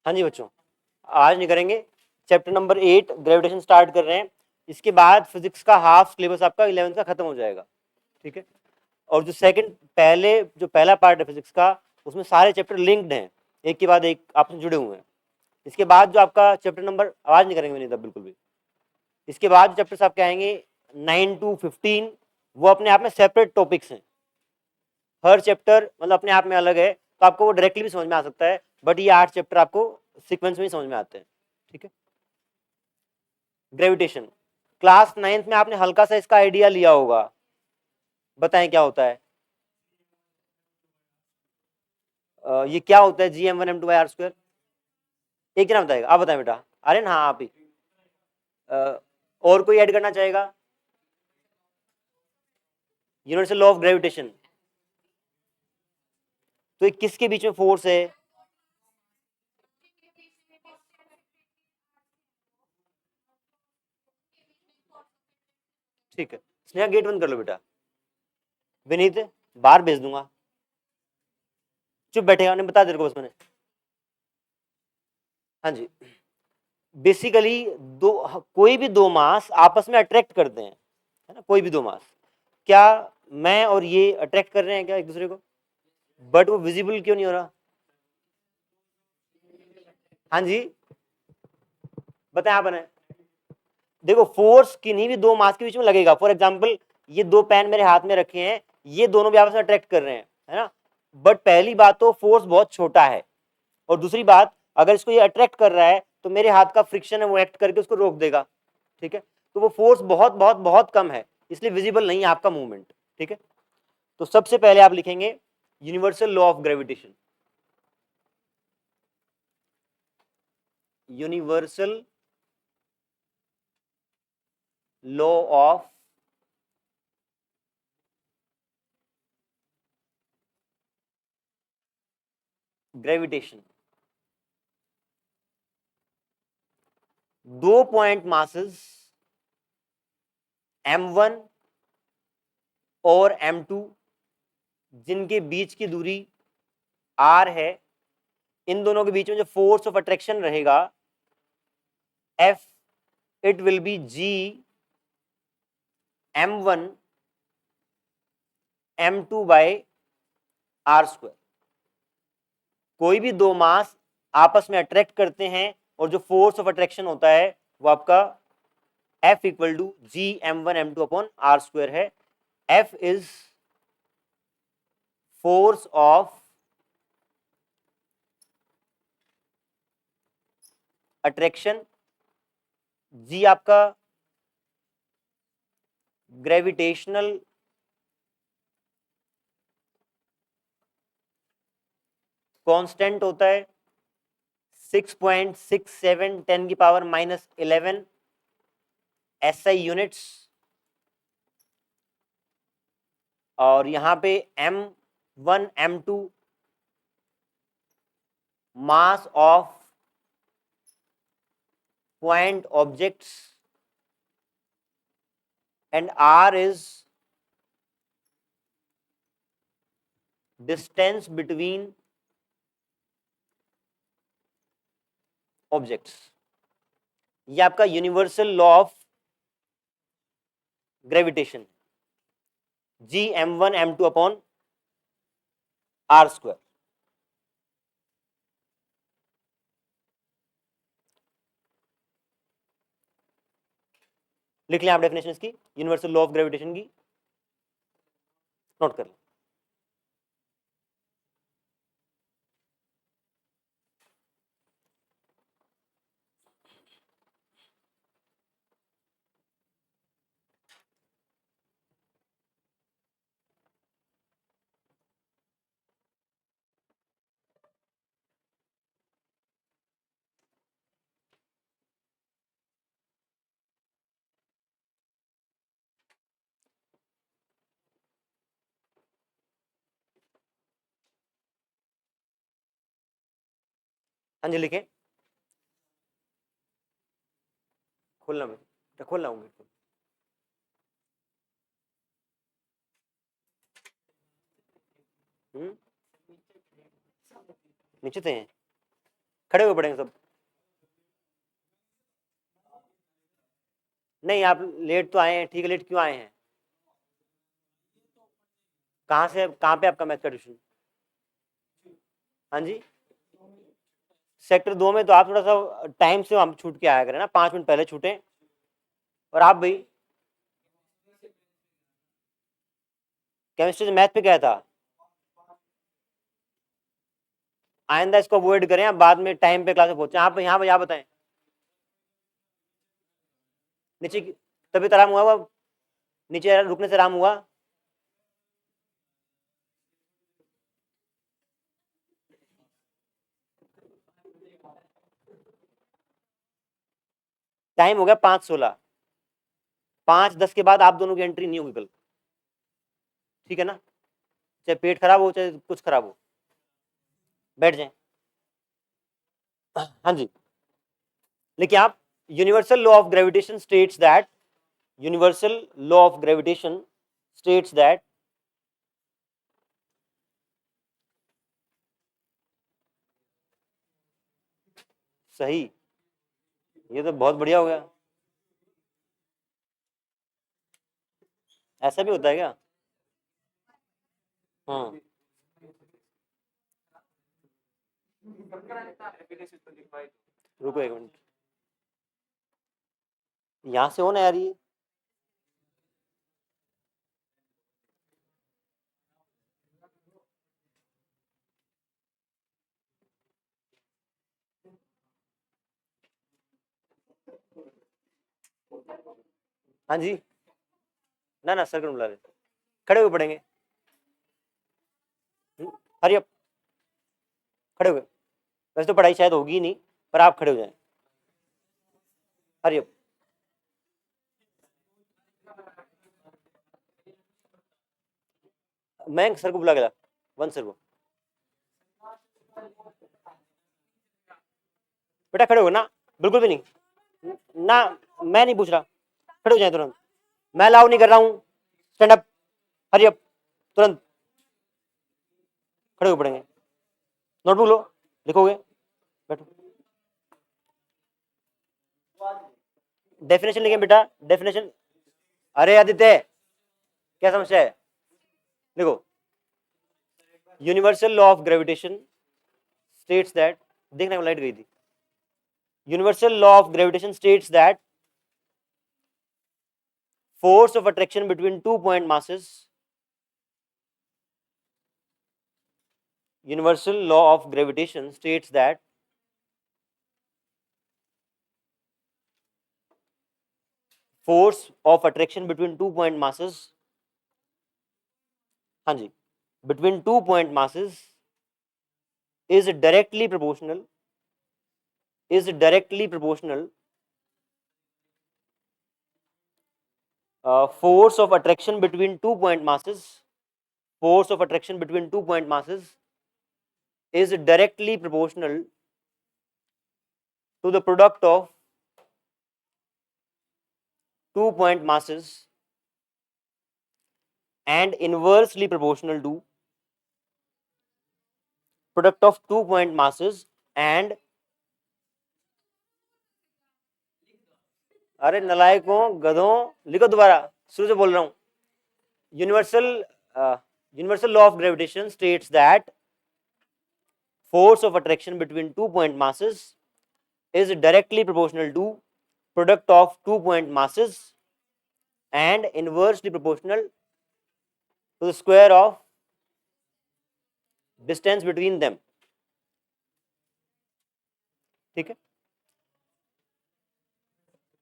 हाँ जी बच्चों, आज नहीं करेंगे। चैप्टर नंबर 8 ग्रेविटेशन स्टार्ट कर रहे हैं। इसके बाद फिजिक्स का हाफ सिलेबस आपका 11th का खत्म हो जाएगा, ठीक है। और जो पहला पार्ट है फिजिक्स का, उसमें सारे चैप्टर लिंक्ड हैं, एक के बाद एक आपस में जुड़े हुए हैं। इसके बाद जो आपका चैप्टर नंबर, आवाज नहीं करेंगे नहीं तब बिल्कुल भी। इसके बाद जो चैप्टर्स आपके आएंगे 9 to 15, वो अपने आप में सेपरेट टॉपिक्स हैं। हर चैप्टर मतलब अपने आप में अलग है, तो आपको वो डायरेक्टली भी समझ में आ सकता है, बट ये 8 चैप्टर आपको सीक्वेंस में ही समझ में आते हैं, ठीक है। ग्रेविटेशन क्लास 9th में आपने हल्का सा इसका आइडिया लिया होगा, बताएं क्या होता है। ये क्या होता है Gm1m2/r²? एक जना बताएगा, आप बताएं बेटा। अरे ना, हाँ आप ही। और कोई ऐड करना चाहेगा? Universal law of gravitation. तो ये किसके बीच में फोर्स है? ठीक है, स्नेहा गेट बंद कर लो बेटा। विनीत, बाहर भेज दूंगा। चुप बैठेगा, नहीं बता तेरे को बस मैंने। हाँ जी, बेसिकली दो, कोई भी दो मास आपस में अट्रैक्ट करते हैं, है ना, कोई भी दो मास। क्या मैं और ये अट्रैक्ट कर रहे हैं क्या एक दूसरे को? बट वो विजिबल क्यों नहीं हो रहा? हाँ जी, बताएं आप बनाए। देखो, फोर्स किन्हीं भी दो मास के बीच में लगेगा। फॉर एग्जाम्पल, ये दो पेन मेरे हाथ में रखे हैं, ये दोनों भी आपस में अट्रैक्ट कर रहे हैं, है ना। बट पहली बात तो फोर्स बहुत छोटा है, और दूसरी बात, अगर इसको ये अट्रैक्ट कर रहा है तो मेरे हाथ का फ्रिक्शन है वो एक्ट करके उसको रोक देगा, ठीक है। तो वो फोर्स बहुत बहुत बहुत कम है, इसलिए विजिबल नहीं है आपका मूवमेंट, ठीक है। तो सबसे पहले आप लिखेंगे universal law of gravitation. Universal law of gravitation. दो पॉइंट मासेस m1 और m2, जिनके बीच की दूरी r है, इन दोनों के बीच में जो फोर्स ऑफ अट्रैक्शन रहेगा F, it will be G m1 m2 by r²। कोई भी दो मास आपस में अट्रैक्ट करते हैं, और जो फोर्स ऑफ अट्रैक्शन होता है वो आपका F equal to G m1m2/r² है। F is force of attraction, G आपका ग्रेविटेशनल कांस्टेंट होता है 6.67 10⁻⁻11 SI यूनिट्स। और यहां पे m1 m2 mass of point objects, and r is distance between objects. ये आपका universal law of gravitation, Gm1m2/r²। लिख लें आप डेफिनेशन इसकी, यूनिवर्सल लॉ ऑफ ग्रेविटेशन की, नोट कर लें। हाँ जी लिखें। खोलना मैं खोल रहा हूँ। नीचे थे। खड़े हुए पढ़ेंगे सब। नहीं आप लेट तो आए हैं, ठीक है, लेट क्यों आए हैं? कहाँ से, कहाँ पे आपका मैथ का ट्यूशन? हाँ जी, सेक्टर 2 में। तो आप थोड़ा सा टाइम से हम छूट के आया करें ना, 5 मिनट पहले छूटे। और आप भाई केमिस्ट्री से मैथ पे क्या था? आइंदा इसको अवॉइड करें, आप बाद में टाइम पे क्लास में पहुंचे। आप यहाँ बताएं, नीचे तबीयत आराम हुआ? नीचे रुकने से आराम हुआ? टाइम हो गया 5:16, 5:10 के बाद आप दोनों की एंट्री नहीं होगी कल, ठीक है ना? चाहे पेट खराब हो चाहे कुछ खराब हो, बैठ जाएं। हाँ जी, लेकिन आप, universal law of gravitation states that, universal law of gravitation states that सही, ये तो बहुत बढ़िया हो गया। ऐसा भी होता है क्या? हाँ, रुको एक मिनट, यहाँ से हो ना यार ये। हाँ जी, ना ना सर बुला रहे, खड़े हुए पढ़ेंगे। हरी अप, खड़े हुए। वैसे तो पढ़ाई शायद होगी ही नहीं, पर आप खड़े हो जाएं। Hurry up. मैं सर को बुला के ला, वन सर को। बेटा खड़े हो ना, बिल्कुल भी नहीं ना, मैं नहीं पूछ रहा, खड़े हो जाए तुरंत। मैं अलाउ नहीं कर रहा हूँ, स्टैंड अप, हरी अप, तुरंत खड़े हो पड़ेंगे। नोटबुक लो, लिखोगे, बैठो। डेफिनेशन लिखें बेटा, डेफिनेशन। अरे आदित्य, क्या समस्या है? देखो, universal law of gravitation states that, देखने में लाइट गई थी। Universal law of gravitation states that force of attraction between 2 point masses, universal law of gravitation states that force of attraction between 2 point masses, हाँ जी, between 2 point masses is directly proportional, is directly proportional force of attraction between 2 point masses, force of attraction between 2 point masses is directly proportional to the product of 2 point masses and inversely proportional to product of 2 point masses and, अरे नलायकों, गधों, लिखो दोबारा, शुरू से बोल रहा हूं। Universal law of gravitation states that force of attraction between 2 point masses is directly proportional to product of 2 point masses and inversely proportional to the square of distance between them, ठीक है?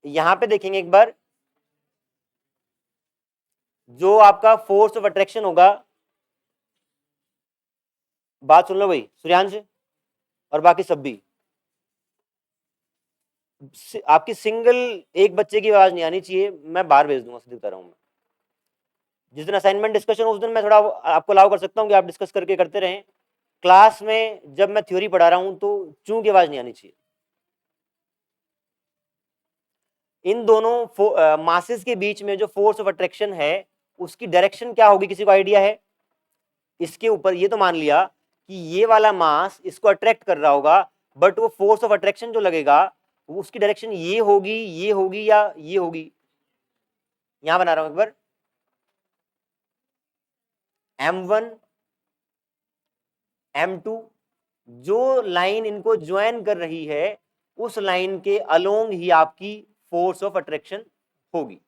यहां पे देखेंगे एक बार, जो आपका फोर्स ऑफ अट्रैक्शन होगा, बात सुन लो भाई सूर्यांश और बाकी सब भी, आपकी सिंगल एक बच्चे की आवाज नहीं आनी चाहिए, मैं बाहर भेज दूंगा, सीधे बता रहा हूं मैं। जिस दिन असाइनमेंट डिस्कशन उस दिन मैं थोड़ा आपको अलाउ कर सकता हूं कि आप डिस्कस करके करते रहें। क्लास में जब मैं थ्योरी पढ़ा रहा हूं तो चूं की आवाज नहीं आनी चाहिए। इन दोनों मासेस के बीच में जो फोर्स ऑफ अट्रैक्शन है उसकी डायरेक्शन क्या होगी, किसी को आइडिया है? इसके ऊपर ये तो मान लिया कि ये वाला मास इसको अट्रैक्ट कर रहा होगा, बट वो फोर्स ऑफ अट्रैक्शन जो लगेगा वो उसकी डायरेक्शन ये होगी, ये होगी या ये होगी। यहां बना रहा हूं एक बार, M1 M2 जो लाइन इनको ज्वाइन कर रही है उस लाइन के अलोंग ही आपकी फोर्स ऑफ अट्रैक्शन होगी।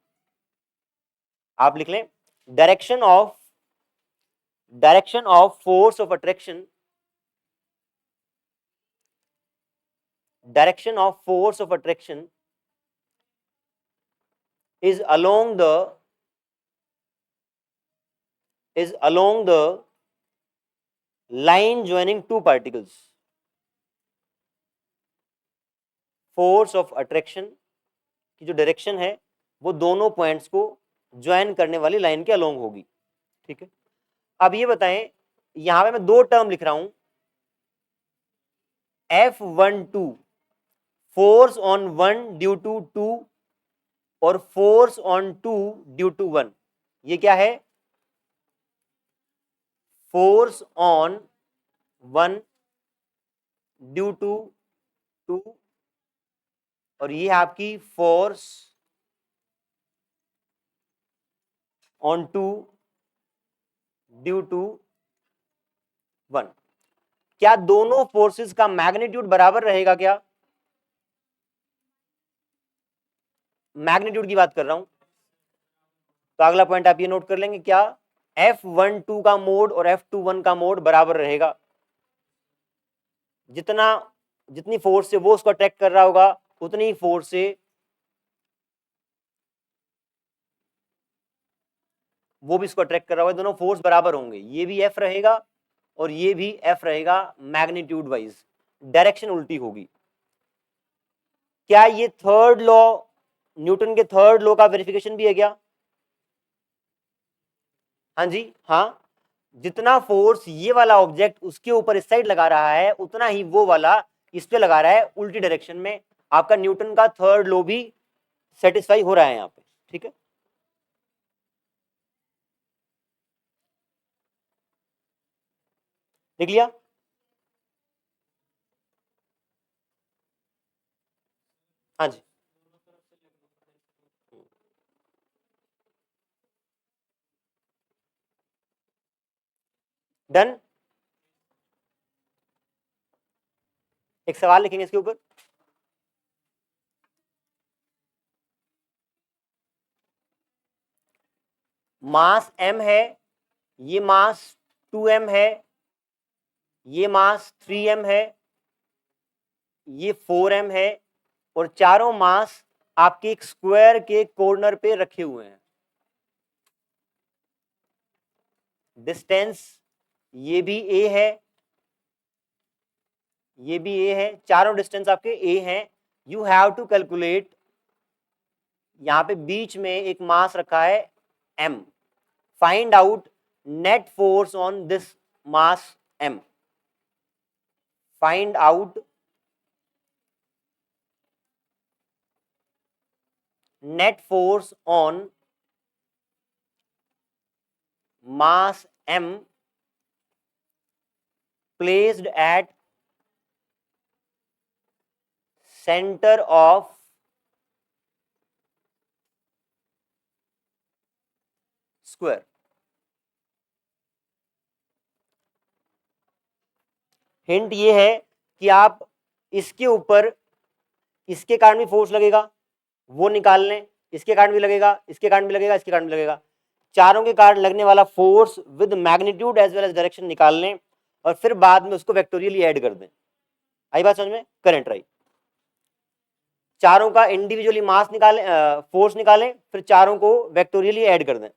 आप लिख लें, direction of force of attraction, direction of force of attraction is along the line joining two particles. Force of attraction की जो डायरेक्शन है वो दोनों पॉइंट्स को ज्वाइन करने वाली लाइन के अलोंग होगी। ठीक है, अब ये बताएं, यहां पे मैं दो टर्म लिख रहा हूं, F12 force on one due to two और force on two due to one. ये क्या है, force on one due to two और ये है आपकी force on two due to one. क्या दोनों फोर्सेस का मैग्नीट्यूड बराबर रहेगा क्या? मैग्नीट्यूड की बात कर रहा हूं, तो अगला पॉइंट आप ये नोट कर लेंगे, क्या F12 का मोड और F21 का मोड बराबर रहेगा। जितनी फोर्स से वो उसको अट्रैक्ट कर रहा होगा उतनी ही फोर्स से वो भी इसको अट्रैक्ट कर रहा होगा, दोनों फोर्स बराबर होंगे। ये भी F रहेगा और ये भी F रहेगा, मैग्नीट्यूड वाइज डायरेक्शन उल्टी होगी। क्या ये थर्ड लॉ, न्यूटन के थर्ड लॉ का वेरिफिकेशन भी है क्या? हाँ जी, हाँ, जितना फोर्स ये वाला ऑब्जेक्ट उसके ऊपर इस साइड लगा रहा है उतना ही वो वाला इस पे लगा रहा है उल्टी डायरेक्शन में। आपका न्यूटन का थर्ड लॉ भी सेटिस्फाई हो रहा है यहाँ पे। ठीक है, देख लिया। हाँ जी, डन। एक सवाल लिखेंगे इसके ऊपर, मास m है, ये मास 2m है, ये मास 3m है, ये 4m है और चारों मास आपके एक स्क्वायर के कॉर्नर पे रखे हुए हैं। डिस्टेंस ये भी a है, ये भी a है, चारों डिस्टेंस आपके a हैं। यू हैव टू कैलकुलेट, यहां पे बीच में एक मास रखा है m, find out net force on this mass m, find out net force on mass m placed at center of square। Hint ये है कि आप इसके ऊपर इसके कारण भी फोर्स लगेगा वो निकाल लें, इसके कारण भी लगेगा, इसके कारण भी लगेगा, इसके कारण भी लगेगा, चारों के कारण लगने वाला force with magnitude as well as direction निकाल लें और फिर बाद में उसको वेक्टोरियली ऐड कर दें। आई बात समझ में? करंट राइट, चारों का इंडिविजुअली मास निकालें, फोर्स निकालें, फिर चारों को वेक्टोरियली ऐड कर दें।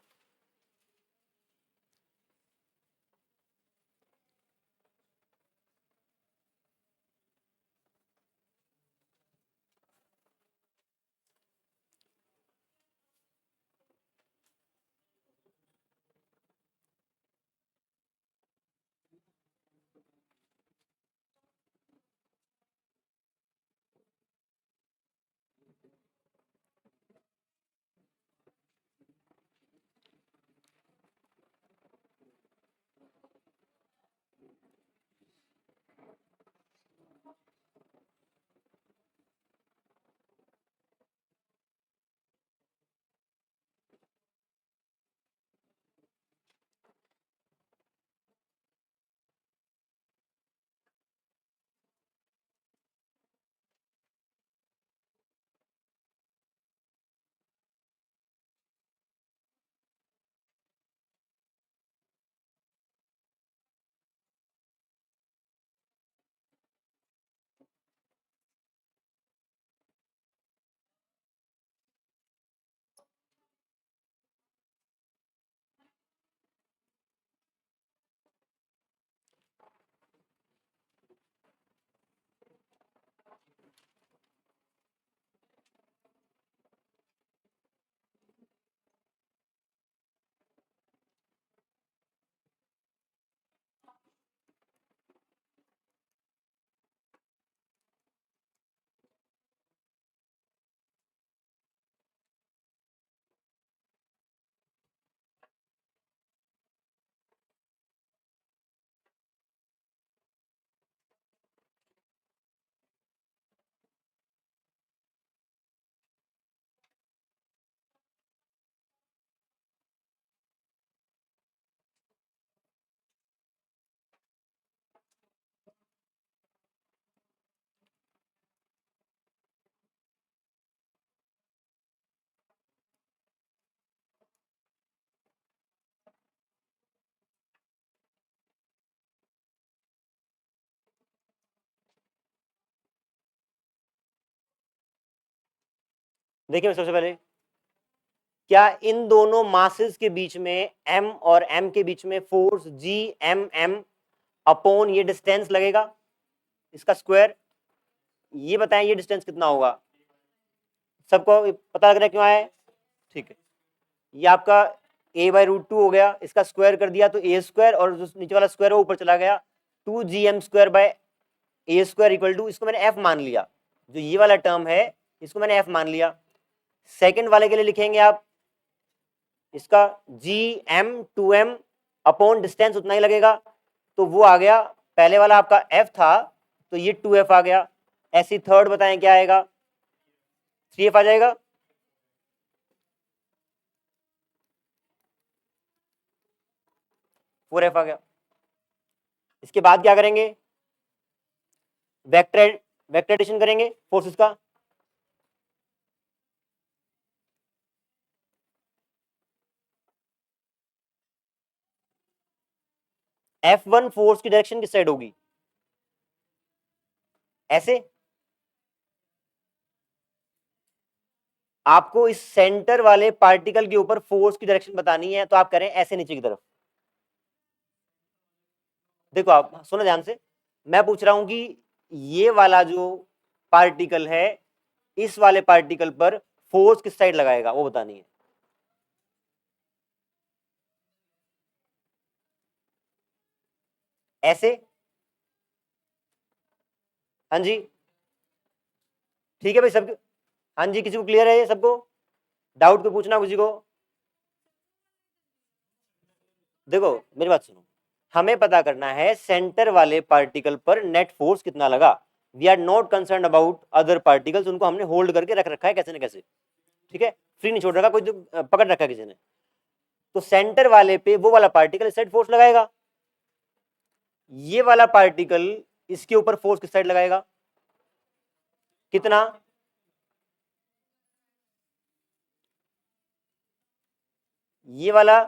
देखिए सबसे पहले, क्या इन दोनों मासेस के बीच में m और m के बीच में force G M M upon ये डिस्टेंस लगेगा, इसका स्क्वायर। ये बताएं ये डिस्टेंस कितना होगा, सबको पता लग रहा है क्यों आया है? ठीक है, ये आपका a/√2 हो गया, इसका स्क्वायर कर दिया तो a स्क्वायर, और जो नीचे वाला स्क्वायर वो ऊपर चला गया, 2gm² / a² इक्वल टू, इसको मैंने f मान लिया, जो ये वाला टर्म है इसको मैंने f मान लिया। सेकंड वाले के लिए लिखेंगे आप इसका gm/2m अपॉन डिस्टेंस उतना ही लगेगा, तो वो आ गया, पहले वाला आपका f था तो ये 2f आ गया। ऐसी थर्ड बताएं क्या आएगा, 3f आ जाएगा। फोर एफ आ गया। इसके बाद क्या करेंगे, वेक्टर एडिशन करेंगे फोर्सेस का। F1 फोर्स की डायरेक्शन किस साइड होगी, ऐसे। आपको इस सेंटर वाले पार्टिकल के ऊपर फोर्स की डायरेक्शन बतानी है, तो आप करें ऐसे नीचे की तरफ। देखो आप सुनो ध्यान से, मैं पूछ रहा हूं कि ये वाला जो पार्टिकल है, इस वाले पार्टिकल पर फोर्स किस साइड लगाएगा वो बतानी है। ऐसे, हाँ जी, ठीक है भाई सबको, हाँ जी, किसी को क्लियर है ये सबको, डाउट को पूछना किसी को। देखो मेरी बात सुनो, हमें पता करना है सेंटर वाले पार्टिकल पर नेट फोर्स कितना लगा। We are not concern about other particles, उनको हमने होल्ड करके रख रखा है कैसे न कैसे, ठीक है, फ्री नहीं छोड़ रखा, कोई तो पकड़ रखा है किसी ने। तो सेंटर वाले पे वो वाला पार्टिकल इस साइड फोर्स लगाएगा, ये वाला पार्टिकल इसके ऊपर फोर्स किस साइड लगाएगा, कितना, ये वाला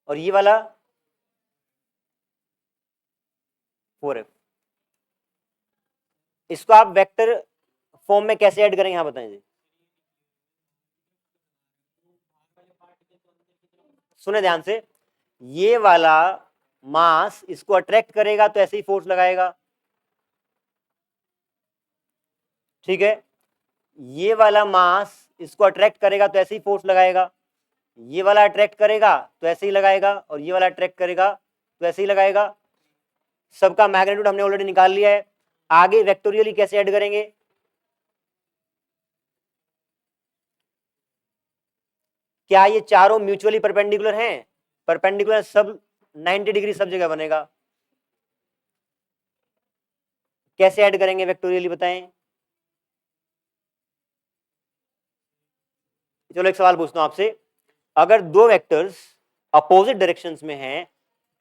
और ये वाला 4f। इसको आप वेक्टर फॉर्म में कैसे ऐड करेंगे, यहां बताएं जी। सुने ध्यान से, ये वाला मास इसको अट्रैक्ट करेगा तो ऐसे ही फोर्स लगाएगा, ठीक है। ये वाला मास इसको अट्रैक्ट करेगा तो ऐसे ही फोर्स लगाएगा, ये वाला अट्रैक्ट करेगा तो ऐसे ही लगाएगा, और ये वाला अट्रैक्ट करेगा तो ऐसे ही लगाएगा। सबका मैग्नीट्यूड हमने ऑलरेडी निकाल लिया है। आगे वेक्टोरियली कैसे ऐड करेंगे, क्या ये चारों म्यूचुअली परपेंडिकुलर हैं, परपेंडिकुलर सब 90 डिग्री सब जगह बनेगा, कैसे ऐड करेंगे वेक्टोरियली बताएं। चलो एक सवाल पूछता हूं आपसे, अगर दो वेक्टर्स अपोजिट डायरेक्शंस में हैं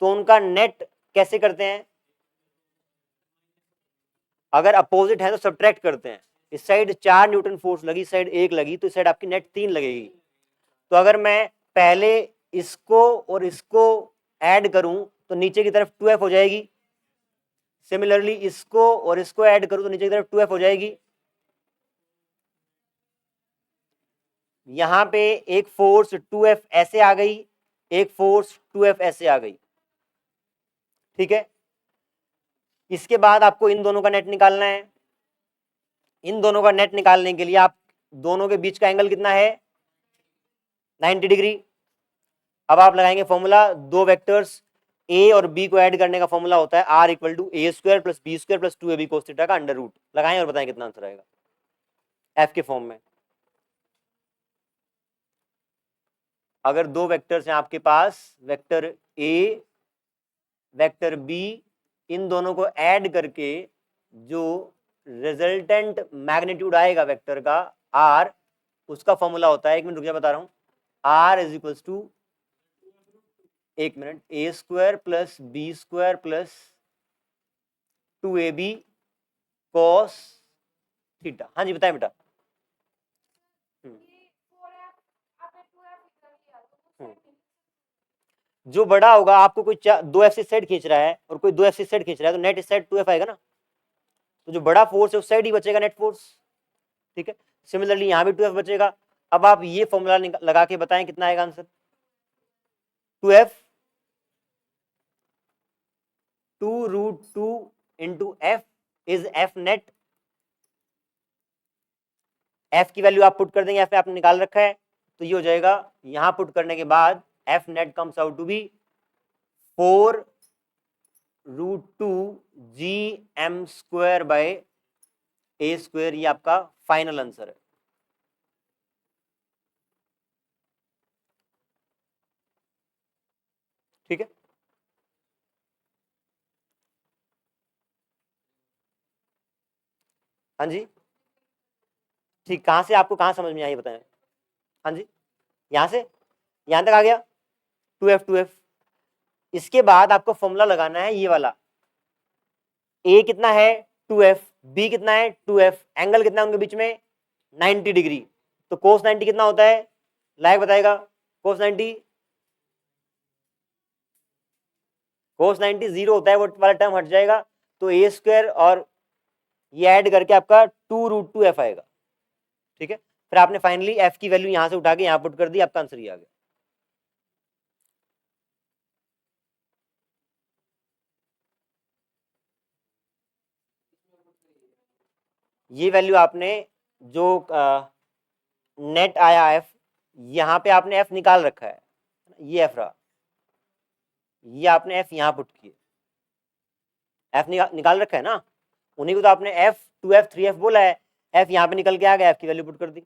तो उनका नेट कैसे करते हैं, अगर अपोजिट है तो सब्ट्रैक्ट करते हैं। इस साइड 4 न्यूटन फोर्स लगी, इस साइड 1 लगी, तो इस साइड आपकी नेट 3 लगेगी। तो अगर मैं पहले इसको और इसको ऐड करूं तो नीचे की तरफ 2f हो जाएगी, सिमिलरली इसको और इसको ऐड करूं तो नीचे की तरफ 2f हो जाएगी। यहां पे एक फोर्स 2f ऐसे आ गई, एक फोर्स 2f ऐसे आ गई, ठीक है। इसके बाद आपको इन दोनों का नेट निकालना है। इन दोनों का नेट निकालने के लिए आप दोनों के बीच का एंगल कितना है, 90 डिग्री। अब आप लगाएंगे फॉर्मूला, दो वेक्टर्स ए और बी को ऐड करने का फॉर्मूला होता है r equal to a² + b² + 2ab cos theta का अंडर रूट। लगाएं और बताएं कितना आंसर आएगा f के फॉर्म में। अगर दो वेक्टर्स हैं आपके पास, वेक्टर a वेक्टर b, इन दोनों को ऐड करके जो रिजल्टेंट मैग्नीट्यूड आएगा वेक्टर का r, उसका फॉर्मूला होता है, एक मिनट रुक जा बता रहा हूं, r इज इक्वल टू, एक minute, a² + b² + 2ab cos theta. हाँ जी बताएं बेटा। जो बड़ा होगा, आपको कोई 2f से साइड खींच रहा है और कोई 2f से साइड खींच रहा है, तो नेट इस साइड 2f आएगा ना, तो जो बड़ा फोर्स है उस साइड ही बचेगा नेट फोर्स, ठीक है। सिमिलरली यहाँ भी 2F बचेगा। अब आप ये फॉर्मूला लगा के बताएं कितना आएगा answer. 2F 2√2 into F is F net. F की वैल्यू आप पुट कर देंगे, F आपने निकाल रखा है, तो ये हो जाएगा, यहां पुट करने के बाद F net comes out to be 4√2 GM² ये आपका फाइनल आंसर है। ठीक है, हाँ जी, ठीक। कहां से आपको कहां समझ में आई बताएं। हाँ जी, यहां से यहां तक आ गया 2F। इसके बाद आपको फॉर्मूला लगाना है ये वाला, ए कितना है 2F, बी कितना है 2F, एंगल कितना है उनके बीच में 90 डिग्री। तो कोस 90 कितना होता है, लायक बताएगा। कोस 90 0 होता है, वो वाला टर्म हट जाएगा, तो A² और ये ऐड करके आपका 2√2F आएगा। ठीक है, फिर आपने फाइनली F की वैल्यू यहां से उठा के यहां पुट कर दी, आपका आंसर ये आ गया। ये वैल्यू आपने जो नेट आया F, यहां पे आपने F निकाल रखा है, ये F रहा, ये आपने F यहां पुट किए, F निकाल रखा है ना, उन्हीं को तो आपने F 2F 3F बोला है, F यहां पे निकल के आ गया, F की वैल्यू पुट कर दी।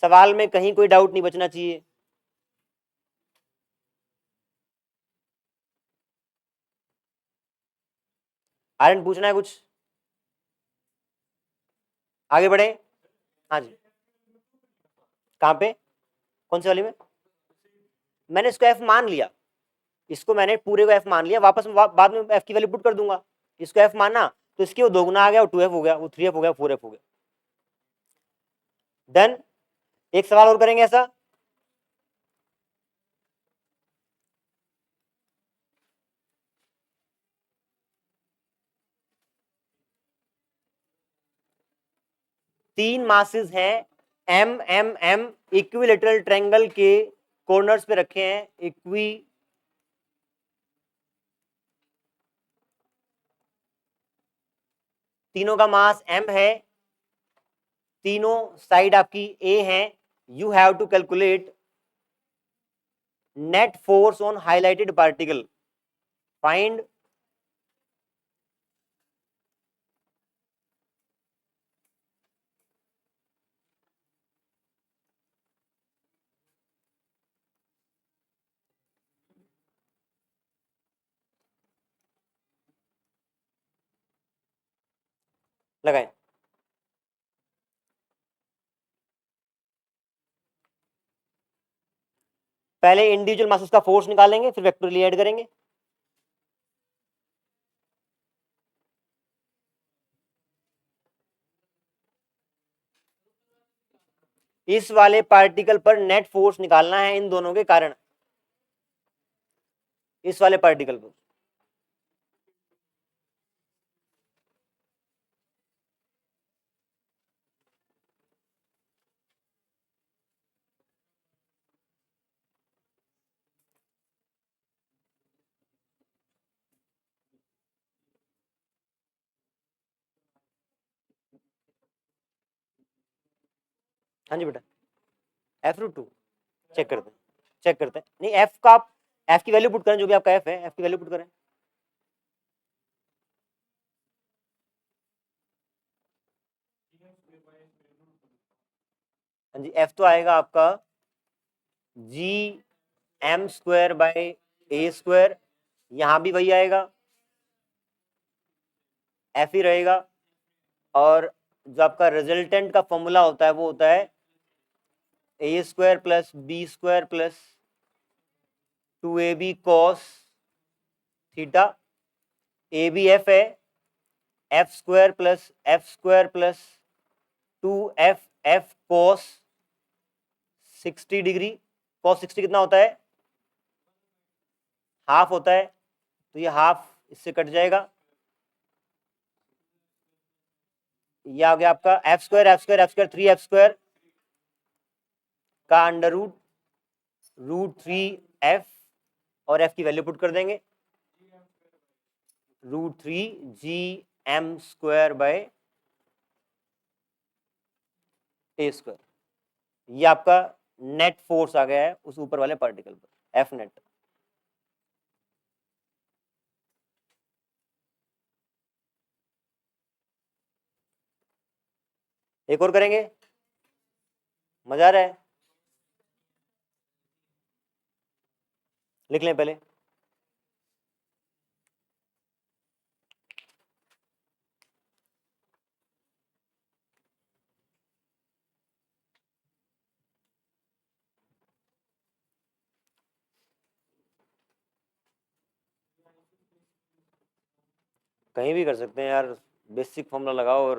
सवाल में कहीं कोई डाउट नहीं बचना चाहिए। आर्यन पूछना है कुछ, आगे बढ़े। हाँ जी, कहाँ पे, कौन सी वाली में। मैंने इसको F मान लिया, इसको मैंने पूरे को F मान लिया, वापस बाद में F की वैल्यू पुट कर दूंगा। इसको F माना तो इसकी वो 2 गुना आ गया, वो 2F हो गया, वो 3F हो गया, 4F हो गया। डन। एक सवाल और करेंगे ऐसा। तीन मासेस हैं M इक्विलेटरल ट्रायंगल के कॉर्नर्स पे रखे हैं, तीनों का मास M है, तीनों साइड आपकी A है। You have to calculate net force on highlighted particle, find लगाएं। पहले इंडिविजुअल मासेस का फोर्स निकालेंगे, फिर वेक्टोरली ऐड करेंगे। इस वाले पार्टिकल पर नेट फोर्स निकालना है इन दोनों के कारण, इस वाले पार्टिकल पर। हाँ जी बेटा, F√2 चेक करते हैं, चेक करते हैं। नहीं, F का आप F की वैल्यू पुट करें, जो भी आपका F है, F की वैल्यू पुट करें। हाँ जी, F तो आएगा आपका GM² यहां भी वही आएगा, F ही रहेगा। और जो आपका रिजल्टेंट का फॉर्मूला होता है वो होता है A² plus B² plus 2AB cos theta. AB F है, F² plus F² plus 2F F cos 60 degree. cos 60 कितना होता है हाफ होता है तो ये हाफ इससे कट जाएगा, ये आ गया आपका F square F square F square 3f² का अंडर रूट 3f, और f की वैल्यू पुट कर देंगे, √3 gm² ये आपका नेट फोर्स आ गया है उस ऊपर वाले पार्टिकल पर, एफ नेट। एक और करेंगे, मजा आ रहा है, लिख लें पहले। कहीं भी कर सकते हैं यार, बेसिक फॉर्मूला लगाओ और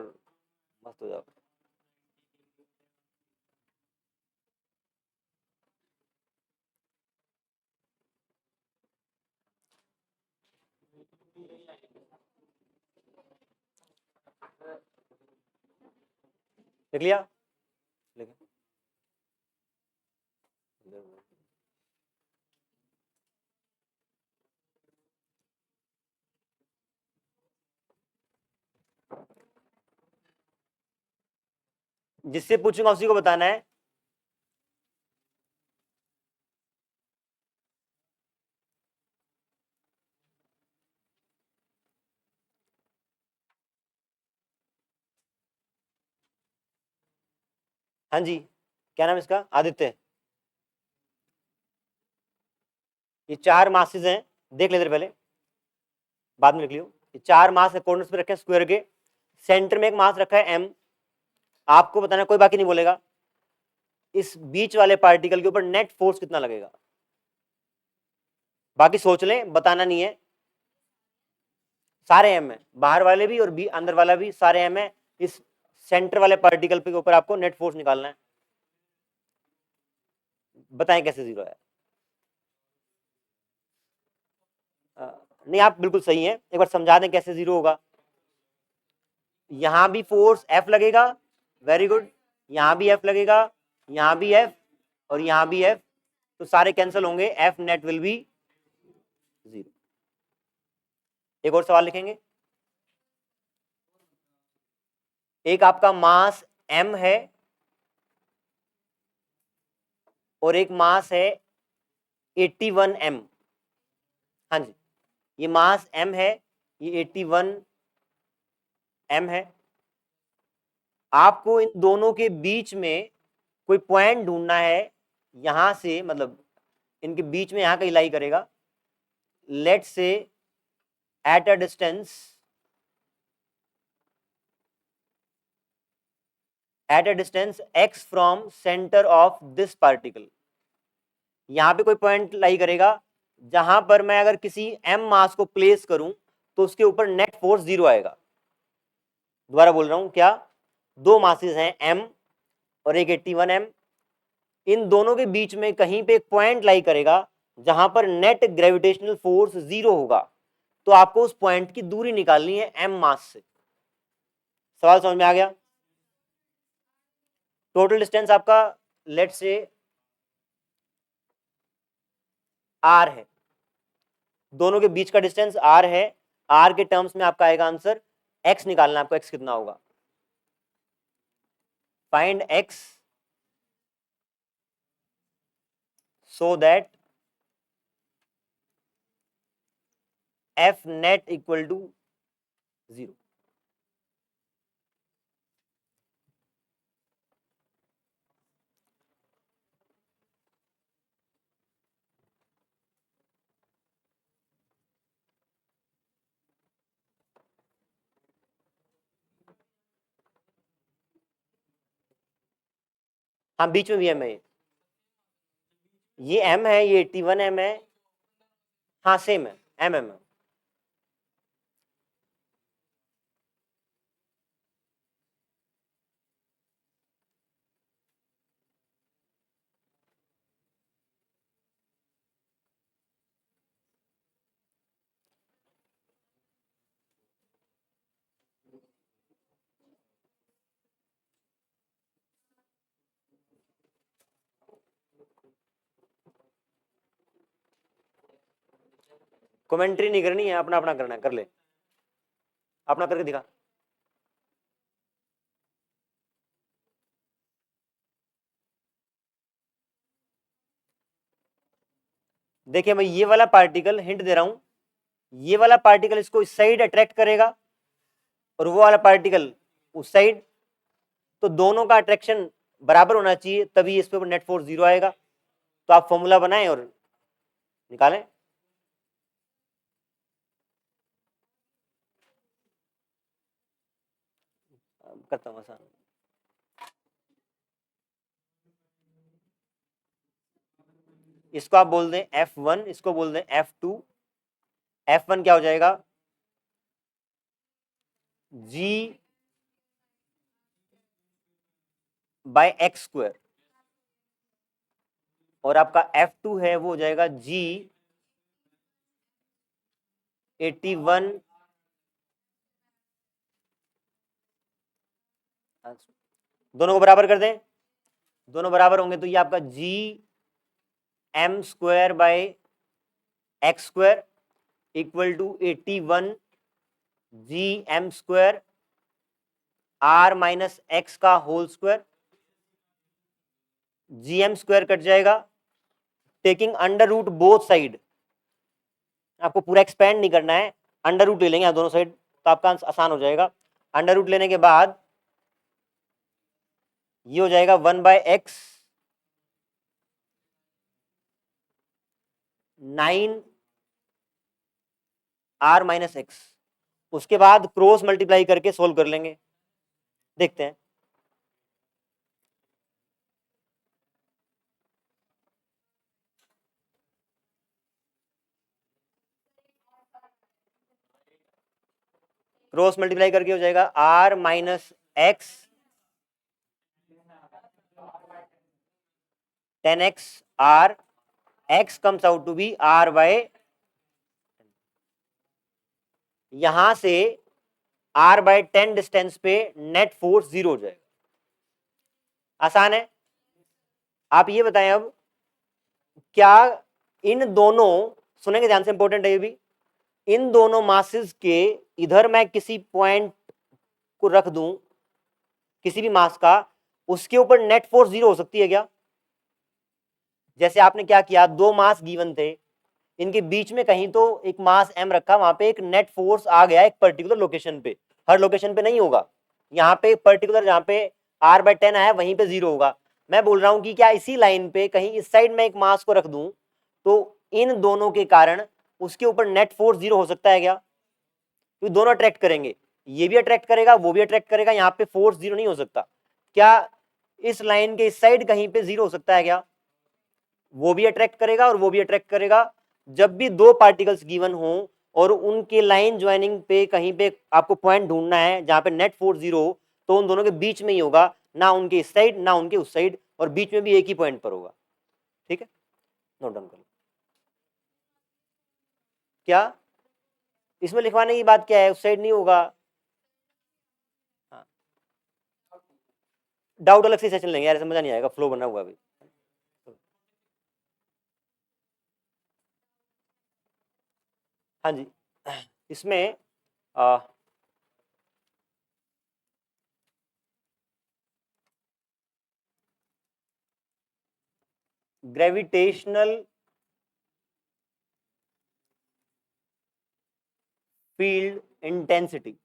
मस्त हो जाओ। लिख लिया, लिख जिससे पूछूंगा उसी को बताना है। हाँ जी, क्या नाम है इसका? आदित्य। ये 4 मासेस हैं, देख लेते पहले, बाद में लिख लियो। ये 4 मास है, कॉर्नर्स पे रखे हैं स्क्वायर के, सेंटर में एक मास रखा है m। आपको बताना, कोई बाकी नहीं बोलेगा, इस बीच वाले पार्टिकल के ऊपर नेट फोर्स कितना लगेगा। बाकी सोच लें, बताना नहीं है। सारे m है, बाहर वाले भी और अंदर वाला भी, सारे m है। इस सेंटर वाले पार्टिकल के ऊपर आपको नेट फोर्स निकालना है। बताएं कैसे जीरो है। नहीं, आप बिल्कुल सही हैं, एक बार समझा दें कैसे जीरो होगा। यहां भी फोर्स F लगेगा, वेरी गुड, यहां भी F लगेगा, यहां भी F और यहां भी F, तो सारे कैंसिल होंगे, F net will be zero. एक और सवाल लिखेंगे। एक आपका मास m है और एक मास है 81 m। हाँ जी, ये मास m है, ये 81 m है। आपको इन दोनों के बीच में कोई पॉइंट ढूंढना है, यहां से मतलब इनके बीच में, यहां कहीं लाई करेगा। Let's say at a distance x from centre of this particle. यहां पे कोई पॉइंट लाई करेगा जहां पर मैं अगर किसी m मास को प्लेस करूं तो उसके ऊपर नेट फोर्स जीरो आएगा। दोबारा बोल रहा हूं, क्या? 2 मासेस हैं m और एक 81 m, इन दोनों के बीच में कहीं पे एक पॉइंट लाई करेगा जहां पर नेट ग्रेविटेशनल फोर्स जीरो होगा। तो आपको उस पॉइंट की दूरी निकालनी है m मास से। सवाल समझ में आ गया? टोटल डिस्टेंस आपका लेट से r है, दोनों के बीच का डिस्टेंस r है। r के टर्म्स में आपका आएगा आंसर, x निकालना है आपको, x कितना होगा। Find x so that f net equal to zero. हाँ, बीच में भी m है, ये m है, ये 81 m है। हाँ सेम है, m m है। कमेंट्री नहीं करनी है, अपना अपना करना है, कर ले, अपना करके दिखा। देखिए मैं ये वाला पार्टिकल हिंट दे रहा हूं, ये वाला पार्टिकल इसको इस साइड अट्रैक्ट करेगा और वो वाला पार्टिकल उस साइड, तो दोनों का अट्रैक्शन बराबर होना चाहिए, तभी इस पे नेट फोर्स 0 आएगा। तो आप फॉर्मूला बनाएं और निकालें। करता हूं आसान, इसको आप बोल दें F1, इसको बोल दें F2। F1 क्या हो जाएगा, G बाय एक्स स्क्वायर, और आपका F2 है वो हो जाएगा G 81, दोनों को बराबर कर दें, दोनों बराबर होंगे तो ये आपका G m square by x square equal to 81 G m square R minus x का whole square, G m square cut जाएगा, taking under root both side, आपको पूरा एक्सपेंड नहीं करना है, अंडर रूट ले लेंगे यहाँ दोनों साइड, तो आपका आसान हो जाएगा। अंडर रूट लेने के बाद ये हो जाएगा 1/x 9 R माइनस एक्स, उसके बाद क्रॉस मल्टीप्लाई करके सोल्व कर लेंगे, देखते हैं। क्रॉस मल्टीप्लाई करके हो जाएगा R minus X 10x R, x comes out to be R by, यहां से R बाय 10 डिस्टेंस पे नेट फोर्स 0 हो जाएगा। आसान है। आप ये बताएं अब, क्या इन दोनों, सुनेंगे ध्यान से, इंपॉर्टेंट है ये भी, इन दोनों मासेस के इधर मैं किसी पॉइंट को रख दूं, किसी भी मास का, उसके ऊपर नेट फोर्स 0 हो सकती है क्या? जैसे आपने क्या किया, दो मास गिवन थे, इनके बीच में कहीं तो एक मास m रखा, वहां पे एक नेट फोर्स आ गया एक पर्टिकुलर लोकेशन पे, हर लोकेशन पे नहीं होगा, यहाँ पे पर्टिकुलर जहाँ पे R/10 आया वहीं पे 0 होगा। मैं बोल रहा हूं कि क्या इसी लाइन पे कहीं इस साइड में एक मास को रख दूं तो इन दोनों के कारण उसके ऊपर नेट फोर्स 0 हो सकता है क्या? क्योंकि दोनों अट्रैक्ट करेंगे, ये भी अट्रैक्ट करेगा वो भी अट्रैक्ट करेगा, यहाँ पे फोर्स 0 नहीं हो सकता। क्या इस लाइन के इस साइड कहीं पे 0 हो सकता है क्या? वो भी अट्रैक्ट करेगा और वो भी अट्रैक्ट करेगा। जब भी दो पार्टिकल्स गिवन हो और उनके लाइन ज्वाइनिंग पे कहीं पे आपको पॉइंट ढूंढना है जहां पे नेट फोर्स 0 हो, तो उन दोनों के बीच में ही होगा, ना उनके इस साइड ना उनके उस साइड, और बीच में भी एक ही पॉइंट पर होगा। ठीक है, नोट डाउन कर लो। क्या इसमें लिखवाने की बात क्या है, उस साइड नहीं होगा। हाँ, डाउट अलग से सेशन लेंगे यार, समझ नहीं आएगा, फ्लो बना हुआ अभी। हाँ जी, इसमें ग्रेविटेशनल फील्ड इंटेंसिटी,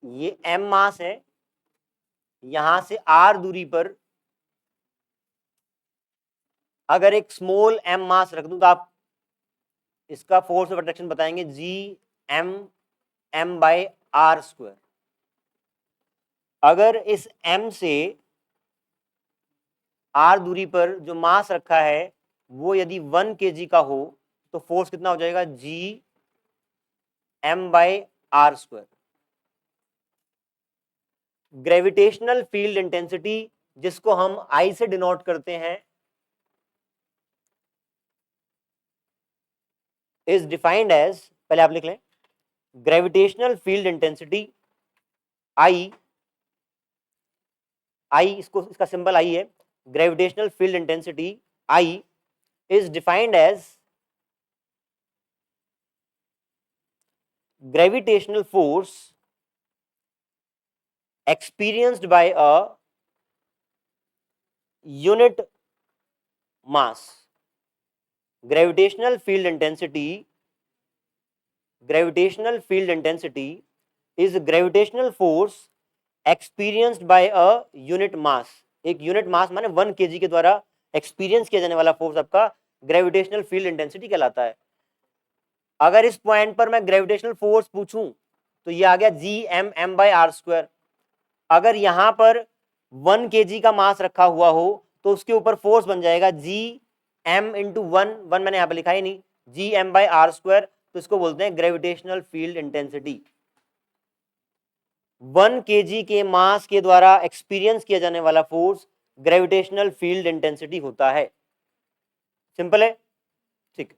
ये m मास है, यहां से r दूरी पर अगर एक स्मॉल m मास रख दूं तो आप इसका फोर्स ऑफ अट्रैक्शन बताएंगे, G M m by R square. अगर इस m से r दूरी पर जो मास रखा है वो यदि 1 kg का हो तो फोर्स कितना हो जाएगा, G m by R square. Gravitational field intensity, जिसको हम I से डिनोट करते हैं, इज डिफाइंड एज, पहले आप लिख लें, ग्रेविटेशनल फील्ड इंटेंसिटी आई, इसका सिंबल आई है, gravitational field intensity I is defined as gravitational force experienced by a unit mass. Gravitational field intensity is gravitational force experienced by a unit mass. एक unit mass माने 1 kg के द्वारा experience किया जाने वाला force आपका gravitational field intensity कहलाता है। अगर इस पॉइंट पर मैं ग्रेविटेशनल फोर्स पूछूं तो ये आ गया Gm/m/r²। अगर यहां पर 1 kg का मास रखा हुआ हो तो उसके ऊपर फोर्स बन जाएगा Gm × 1 मैंने यहां पर लिखा ही नहीं, Gm/r², तो इसको बोलते हैं ग्रेविटेशनल फील्ड इंटेंसिटी। 1 kg के मास के द्वारा एक्सपीरियंस किया जाने वाला फोर्स ग्रेविटेशनल फील्ड इंटेंसिटी होता है। सिंपल है, ठीक।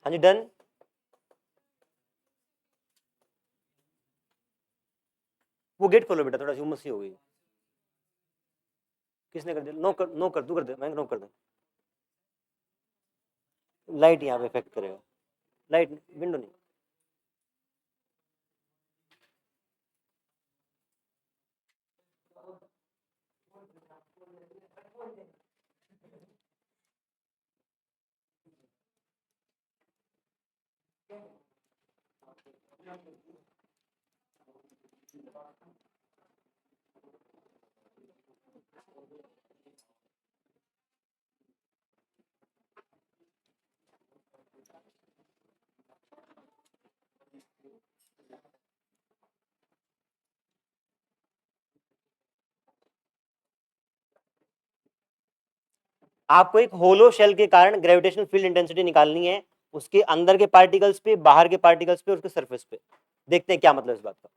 हाँ जी, डन। वो गेट खोलो बेटा, थोड़ा सी उमस सी हो गई। किसने कर दिया? नो कर, नो कर, तू कर दे, मैं नो कर दे। लाइट यहाँ पे इफेक्ट करेगा, लाइट विंडो नहीं। आपको एक होलो शेल के कारण ग्रेविटेशनल फील्ड इंटेंसिटी निकालनी है, उसके अंदर के पार्टिकल्स पे, बाहर के पार्टिकल्स पे, उसके सरफेस पे। देखते हैं क्या मतलब इस बात का।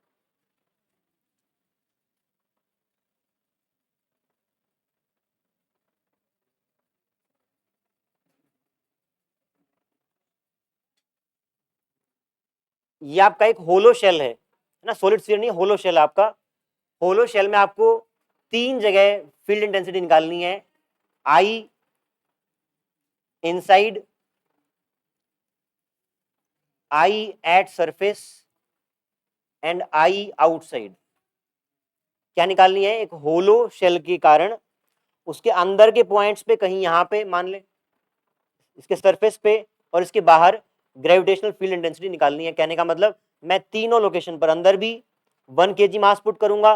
ये आपका एक होलो शेल है ना, सॉलिड स्फीयर नहीं, होलो शेल आपका। होलो शेल में आपको 3 जगह फील्ड इंटेंसिटी निकालनी है, I inside, I at surface and I outside. क्या निकालनी है? एक होलो शेल के कारण उसके अंदर के पॉइंट्स पे, कहीं यहां पे मान ले, इसके सरफेस पे और इसके बाहर ग्रेविटेशनल फील्ड इंटेंसिटी निकालनी है। कहने का मतलब मैं तीनों लोकेशन पर अंदर भी 1 kg मास पुट करूंगा,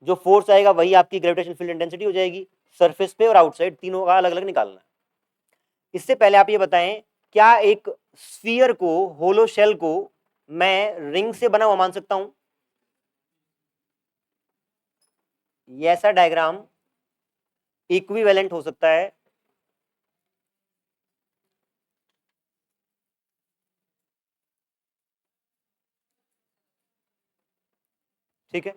जो फोर्स आएगा वही आपकी ग्रेविटेशनल फील्ड इंटेंसिटी हो जाएगी, सरफेस पे और आउटसाइड, तीनों का अलग अलग निकालना है। इससे पहले आप ये बताएं, क्या एक स्फीयर को, होलो शेल को मैं रिंग से बना हुआ मान सकता हूं? ये ऐसा डायग्राम इक्विवेलेंट हो सकता है ठीक है।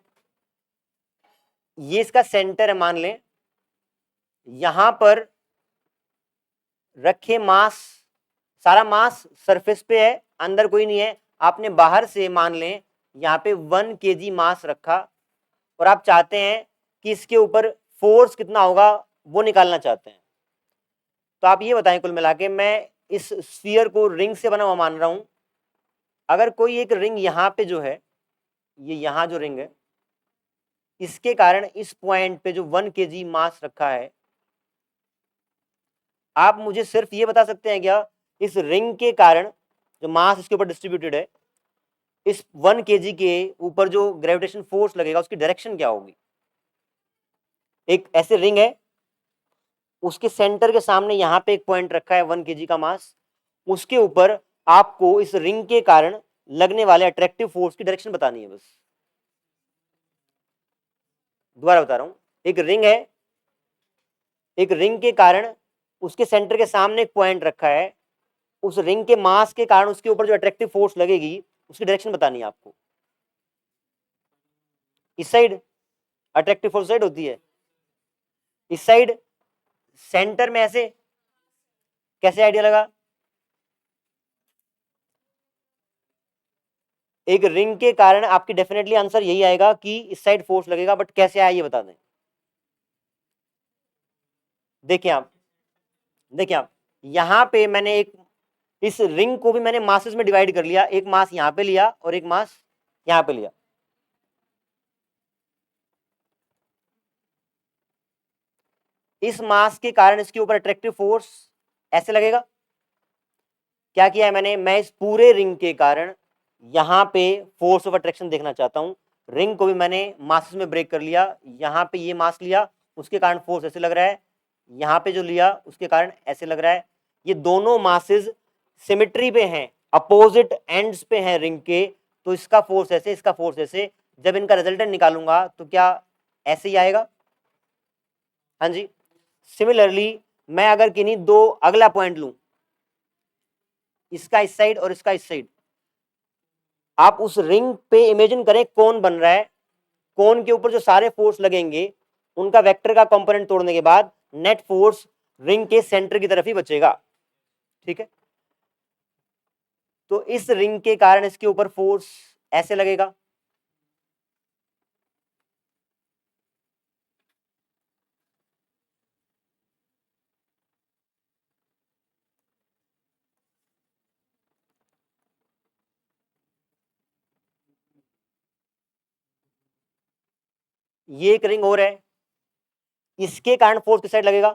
ये इसका सेंटर है, मान लें यहां पर रखे मास, सारा मास सरफेस पे है, अंदर कोई नहीं है। आपने बाहर से मान लें यहाँ पे 1 kg मास रखा और आप चाहते हैं कि इसके ऊपर फोर्स कितना होगा वो निकालना चाहते हैं। तो आप ये बताएं, कुल मिला के मैं इस स्फीयर को रिंग से बना हुआ मान रहा हूं। अगर कोई एक रिंग यहाँ पे जो है, ये यहाँ जो रिंग है, इसके कारण इस पॉइंट पे जो 1 kg मास रखा है, आप मुझे सिर्फ ये बता सकते हैं क्या इस रिंग के कारण जो मास इसके ऊपर डिस्ट्रीब्यूटेड है, इस 1 kg के ऊपर जो ग्रेविटेशन फोर्स लगेगा उसकी डायरेक्शन क्या होगी? एक ऐसे रिंग है, उसके सेंटर के सामने यहाँ पे एक पॉइंट रखा है 1 kg का मास, उसके ऊपर आपको इस रिंग के कारण लगने वाले अट्रैक्टिव फोर्स की डायरेक्शन बतानी है बस। दोबारा बता रहा हूं, एक रिंग है, एक रिंग के कारण उसके सेंटर के सामने एक पॉइंट रखा है, उस रिंग के मास के कारण उसके ऊपर जो अट्रैक्टिव फोर्स लगेगी उसकी डायरेक्शन बतानी है आपको। इस साइड अट्रैक्टिव फोर्स साइड होती है, इस साइड सेंटर में ऐसे, कैसे आइडिया लगा? एक रिंग के कारण आपकी डेफिनेटली आंसर यही आएगा कि इस साइड फोर्स लगेगा, बट कैसे आया ये बता दें। देखिए आप, देखिए आप, यहां पे मैंने एक, इस रिंग को भी मैंने मासेस में डिवाइड कर लिया, एक मास यहां पे लिया और एक मास यहां पे लिया। इस मास के कारण इसके ऊपर अट्रैक्टिव फोर्स ऐसे लगेगा। क्या किया है मैंने, मैं इस पूरे रिंग के कारण यहां पे फोर्स ऑफ अट्रैक्शन देखना चाहता हूं। रिंग को भी मैंने मासेस में ब्रेक कर लिया, यहां पे ये मास लिया उसके कारण फोर्स ऐसे लग रहा है, यहां पे जो लिया उसके कारण ऐसे लग रहा है। ये दोनों मासेस सिमेट्री पे हैं, अपोजिट एंड्स पे हैं रिंग के, तो इसका फोर्स ऐसे, इसका फोर्स ऐसे। जब इनका रिजल्टेंट निकालूंगा तो क्या ऐसे ही आएगा? हाँ जी। सिमिलरली मैं अगर किन्हीं दो अगला पॉइंट लूं, इसका इस साइड और इसका इस साइड, आप उस रिंग पे इमेजिन करें कोन बन रहा है, कोन के ऊपर जो सारे फोर्स लगेंगे उनका वेक्टर का कंपोनेंट तोड़ने के बाद नेट फोर्स रिंग के सेंटर की तरफ ही बचेगा। ठीक है, तो इस रिंग के कारण इसके ऊपर फोर्स ऐसे लगेगा। ये एक रिंग और है, इसके कारण फोर्स किस साइड लगेगा?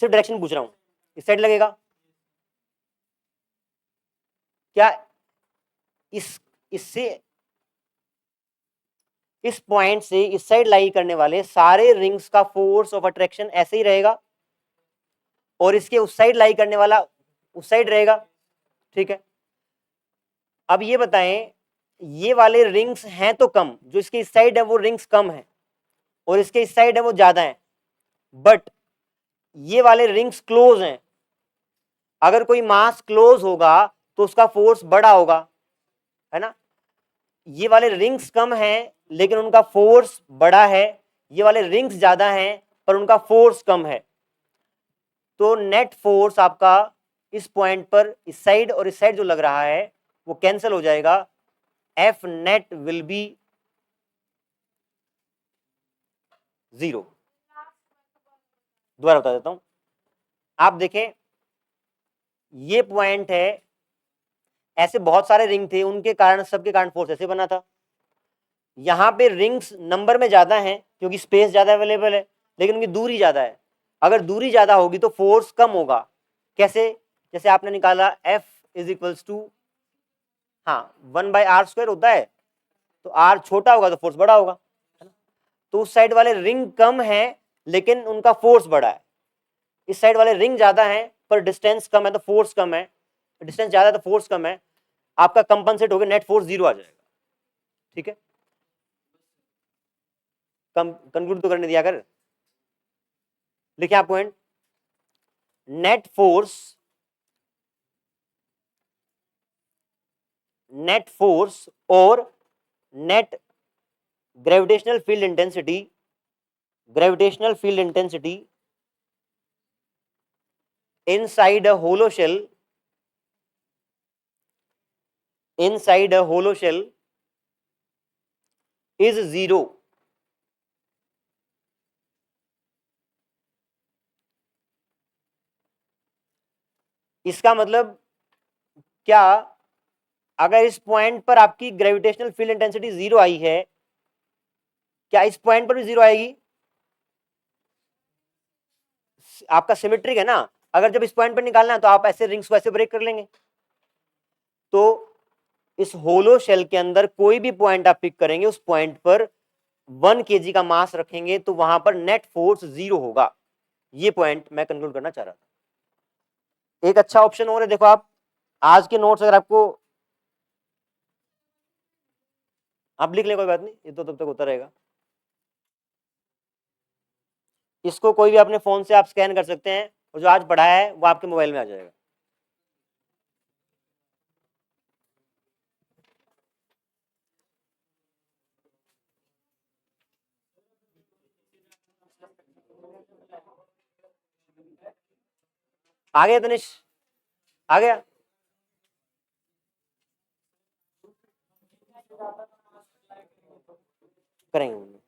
सिर्फ डायरेक्शन पूछ रहा हूं, इस साइड लगेगा। क्या इस इससे इस पॉइंट से इस साइड लाई करने वाले सारे रिंग्स का फोर्स ऑफ अट्रैक्शन ऐसे ही रहेगा और इसके उस साइड लाई करने वाला उस साइड रहेगा। ठीक है, अब ये बताएं, ये वाले रिंग्स हैं तो कम, जो इसके इस साइड है वो रिंग्स कम है और इसके इस साइड है वो ज्यादा है, बट ये वाले रिंग्स क्लोज हैं। अगर कोई मास क्लोज होगा तो उसका फोर्स बड़ा होगा, है ना? ये वाले रिंग्स कम हैं लेकिन उनका फोर्स बड़ा है, ये वाले रिंग्स ज्यादा हैं पर उनका फोर्स कम है। तो नेट फोर्स आपका इस पॉइंट पर इस साइड और इस साइड जो लग रहा है वो कैंसिल हो जाएगा। F net will be 0। दोबारा बता देता हूं, आप देखें, ये पॉइंट है, ऐसे बहुत सारे रिंग थे उनके कारण, सबके कारण फोर्स ऐसे बना था। यहां पे रिंग्स नंबर में ज्यादा हैं क्योंकि स्पेस ज्यादा अवेलेबल है, लेकिन उनकी दूरी ज्यादा है। अगर दूरी ज्यादा होगी तो फोर्स कम होगा। कैसे? जैसे आपने निकाला F इज इक्वल्स टू, हाँ, 1/r² होता है, तो r छोटा होगा तो फोर्स बड़ा होगा, है ना? तो उस साइड वाले रिंग कम है लेकिन उनका फोर्स बड़ा है, इस साइड वाले रिंग ज्यादा है पर डिस्टेंस कम है तो फोर्स कम है, डिस्टेंस ज्यादा है तो फोर्स कम है। आपका कंपनसेट हो गया, नेट फोर्स 0 आ जाएगा। ठीक है, कंक्लूड तो करने दिया कर। लिखे आप point, net force, net force और net gravitational field intensity, gravitational field intensity inside a hollow shell, inside a hollow shell is 0। इसका मतलब क्या, अगर इस पॉइंट पर आपकी ग्रेविटेशनल फील्ड इंटेंसिटी 0 आई है, क्या इस पॉइंट पर भी 0 आएगी? आपका सिमेट्रिक है ना, अगर जब इस पॉइंट पर निकालना है तो आप ऐसे रिंग्स को ऐसे ब्रेक कर लेंगे। तो इस होलो शेल के अंदर कोई भी पॉइंट आप पिक करेंगे, उस पॉइंट पर 1 kg का मास रखेंगे तो वहां पर नेट फोर्स 0 होगा। ये पॉइंट मैं कंक्लूड करना चाह रहा था। एक अच्छा ऑप्शन और है, देखो आप आज के नोट्स अगर आपको, आप लिख ले कोई बात नहीं, ये तो तब तक होता रहेगा। इसको कोई भी अपने फोन से आप स्कैन कर सकते हैं और जो आज पढ़ाया है वो आपके मोबाइल में आ जाएगा। आ गया तनिष? आ गया? करेंगे।